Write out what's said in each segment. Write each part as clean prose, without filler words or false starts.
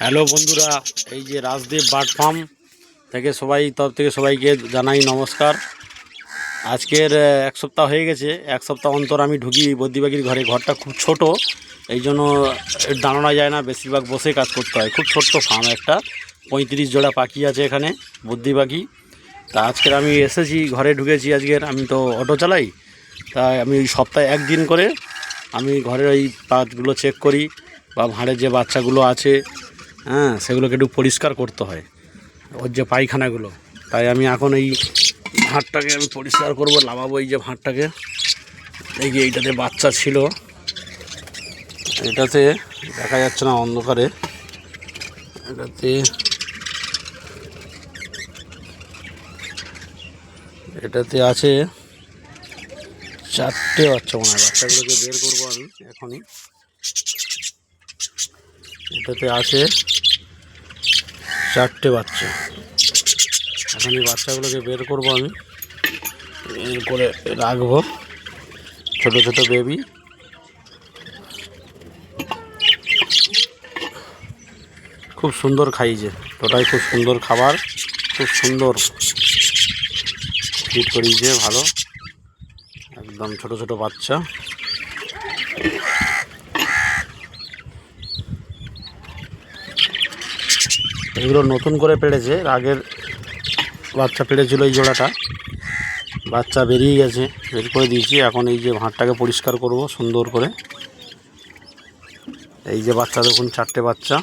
Hello বন্ধুরা, এই যে রাজদীপ বার্ড ফার্ম থেকে তরফ থেকে সবাইকে জানাই নমস্কার। আজকের এক সপ্তাহ হয়ে গেছে। এক সপ্তাহ অন্তর আমি ঢুকি বদ্রি পাখির ঘরে। ঘরটা খুব ছোট, এই জন্য দাঁড়ানো যায় না, বেশিরভাগ বসে কাজ করতে হয়। খুব ছোট্ট ফার্ম একটা, 35 জোড়া পাখি আছে এখানে, বদ্রি পাখি। তা আজকের আমি এসেছি, ঘরে ঢুকেছি। আজকের আমি তো অটো চালাই, তাই আমি সপ্তাহে একদিন করে আমি ঘরের ওই পাতগুলো চেক করি, বা ভাঁড়ের যে বাচ্চাগুলো আছে সেগুলোকে একটু পরিষ্কার করতে হয়, ওর যে পায়খানাগুলো। তাই আমি এখন এই ভাঁড়টাকে আমি পরিষ্কার করব, লাভাবো এই যে ভাঁড়টাকে। এই যে এইটাতে বাচ্চা ছিল, এটাতে দেখা যাচ্ছে না অন্ধকারে, এটাতে আছে 4টে বাচ্চা মনে হয়। বাচ্চাগুলোকে বের করবো আমি এখনই। এটাতে আছে 4টে বাচ্চা। এখন এই বাচ্চাগুলোকে বের করবো আমি, বের করে রাখবো। ছোট ছোট বেবি, খুব সুন্দর খাইছে, ওটাই খুব সুন্দর খাবার, খুব সুন্দর ফিট করিয়েছে, ভালো একদম ছোট ছোট বাচ্চা। এগুলো নতুন করে পেড়েছে, আগের বাচ্চা পেড়েছিল এই জোড়াটা, বাচ্চা বেরিয়ে গেছে, বের করে দিয়েছি। এখন এই যে ভাঁড়টাকে পরিষ্কার করব সুন্দর করে। এই যে বাচ্চা দেখুন, 4টে বাচ্চা।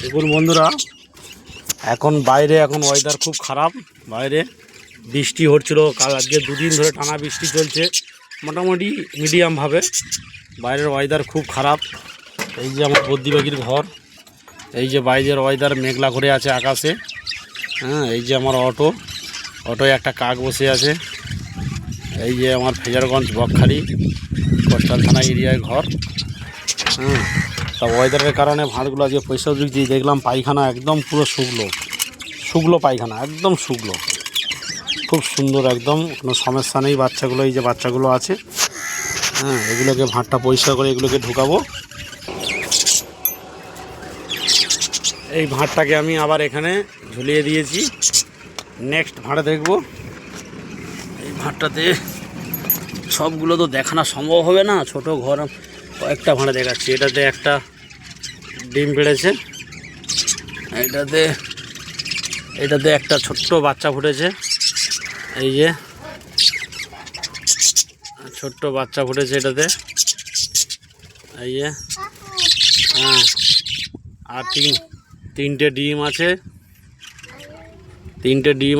দেখুন বন্ধুরা, এখন বাইরে এখন ওয়েদার খুব খারাপ। বাইরে বৃষ্টি হচ্ছিল, কাল আজকে 2 দিন ধরে টানা বৃষ্টি চলছে, মোটামুটি মিডিয়ামভাবে। বাইরের ওয়েদার খুব খারাপ। এই যে আমার বদ্রি পাখির ঘর, এই যে বাইরের ওয়েদার মেঘলা করে আছে আকাশে। এই যে আমার অটোয় একটা কাক বসে আছে। এই যে আমার ফেজারগঞ্জ বকখালি কোস্টাল থানা এরিয়ায় ঘর। তা ওয়েদারের কারণে ভাঁড়গুলো আজকে পয়সা দিচ্ছি। দেখলাম পায়খানা একদম পুরো শুকলো পায়খানা, একদম শুকলো, খুব সুন্দর, একদম কোনো সমস্যা নেই। বাচ্চাগুলো, এই যে বাচ্চাগুলো আছে, এগুলোকে ভাঁড়টা পরিষ্কার করে এগুলোকে ঢুকাবো। এই ভাঁড়টাকে আমি আবার এখানে ঝুলিয়ে দিয়েছি। নেক্সট ভাঁড়ে দেখব। এই ভাঁড়টাতে সবগুলো তো দেখানো সম্ভব হবে না, ছোট ঘর, কয়েকটা ভাঁড়ে দেখাচ্ছি। এটাতে একটা ডিম পেড়েছে, এটাতে একটা ছোট্ট বাচ্চা ফুটেছে। এই যে ছোট্ট বাচ্চা ফুটেছে এটাতে, এই যে আর তিনটে ডিম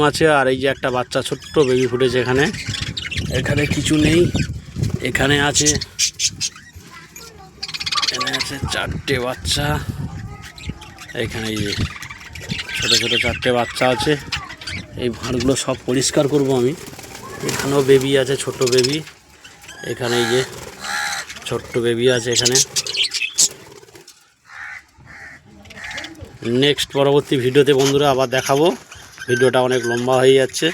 আছে, আর এই যে একটা বাচ্চা ছোট্ট বেবি ফুটেছে এখানে কিছু নেই। এখানে আছে 4টে বাচ্চা। এখানে এই যে ছোটো ছোটো 4টে বাচ্চা আছে। এই ভাঁড়গুলো সব পরিষ্কার করব আমি। এখানেও বেবি আছে, ছোট বেবি। এখানে এই যে ছোট্ট বেবি আছে এখানে। নেক্সট পরবর্তী ভিডিওতে বন্ধুরা আবার দেখাবো। ভিডিওটা অনেক লম্বা হয়ে যাচ্ছে।